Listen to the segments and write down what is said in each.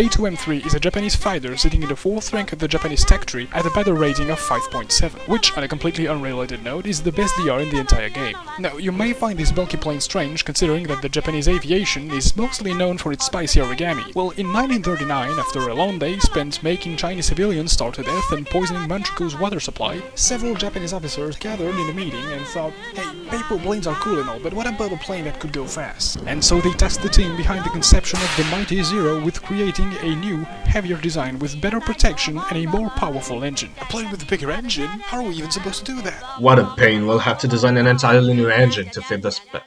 J2M3 is a Japanese fighter sitting in the 4th rank of the Japanese tech tree at a battle rating of 5.7, which, on a completely unrelated note, is the best DR in the entire game. Now, you may find this bulky plane strange, considering that the Japanese aviation is mostly known for its spicy origami. Well, in 1939, after a long day spent making Chinese civilians starve to death and poisoning Manchukuo's water supply, several Japanese officers gathered in a meeting and thought, hey, paper planes are cool and all, but what about a plane that could go fast? And so they tasked the team behind the conception of the Mighty Zero with creating a new, heavier design with better protection and a more powerful engine. A plane with a bigger engine? How are we even supposed to do that? What a pain, we'll have to design an entirely new engine to fit the spec.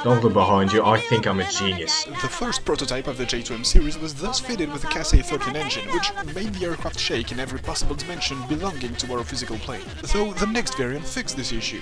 Don't look behind you, I think I'm a genius. The first prototype of the J2M series was thus fitted with a Casey 13 engine, which made the aircraft shake in every possible dimension belonging to our physical plane. Though the next variant fixed this issue.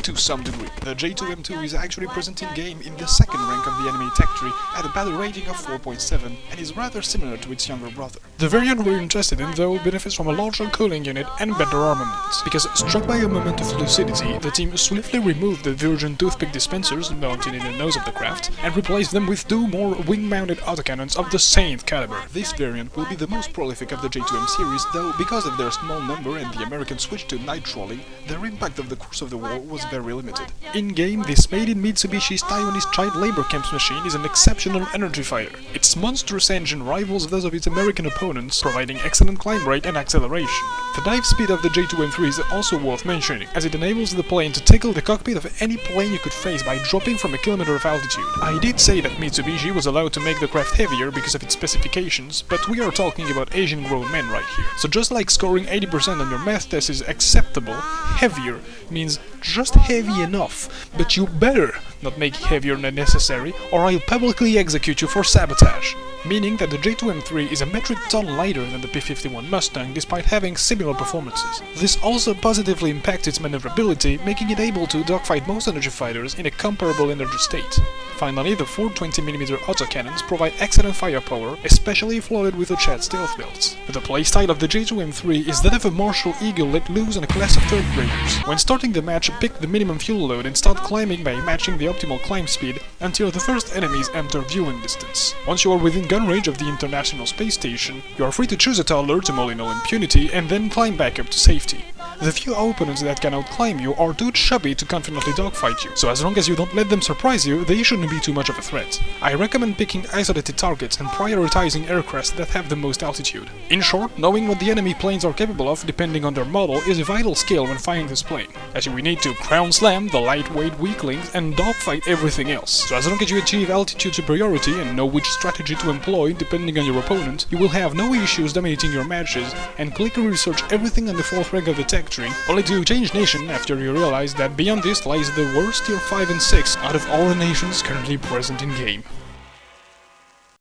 To some degree. The J2M2 is actually present in-game in the 2nd rank of the enemy tech tree at a battle rating of 4.7 and is rather similar to its younger brother. The variant we're interested in, though, benefits from a larger cooling unit and better armaments, because struck by a moment of lucidity, the team swiftly removed the Virgin toothpick dispensers mounted in the nose of the craft and replaced them with 2 more wing-mounted autocannons of the same caliber. This variant will be the most prolific of the J2M series, though because of their small number and the American switch to night trolling, their impact of the course of the war was very limited. In-game, this made-in-Mitsubishi's Taiwanese child labor camps machine is an exceptional energy fighter. Its monstrous engine rivals those of its American opponents, providing excellent climb rate and acceleration. The dive speed of the J2M3 is also worth mentioning, as it enables the plane to tickle the cockpit of any plane you could face by dropping from a kilometer of altitude. I did say that Mitsubishi was allowed to make the craft heavier because of its specifications, but we are talking about Asian grown men right here. So just like scoring 80% on your math test is acceptable, heavier means just heavy enough, but you better not make it heavier than necessary, or I'll publicly execute you for sabotage. Meaning that the J2M3 is a metric ton lighter than the P-51 Mustang despite having similar performances. This also positively impacts its maneuverability, making it able to dogfight most energy fighters in a comparable energy state. Finally, the 420mm autocannons provide excellent firepower, especially if loaded with the Chad stealth belts. The playstyle of the J2M3 is that of a Marshall Eagle let loose on a class of 3rd graders. When starting the match, pick the minimum fuel load and start climbing by matching the optimal climb speed until the first enemies enter viewing distance. Once you are within gun range of the International Space Station, you are free to choose a toddler to maul in all impunity and then climb back up to safety. The few opponents that can outclimb you are too chubby to confidently dogfight you, so as long as you don't let them surprise you, they shouldn't be too much of a threat. I recommend picking isolated targets and prioritizing aircrafts that have the most altitude. In short, knowing what the enemy planes are capable of depending on their model is a vital skill when fighting this plane, as you will need to crown slam the lightweight weaklings and dogfight everything else. So as long as you achieve altitude superiority and know which strategy to employ depending on your opponent, you will have no issues dominating your matches and quickly research everything on the 4th rank of the tech tree, only to change nation after you realize that beyond this lies the worst tier 5 and 6 out of all the nations currently present in game.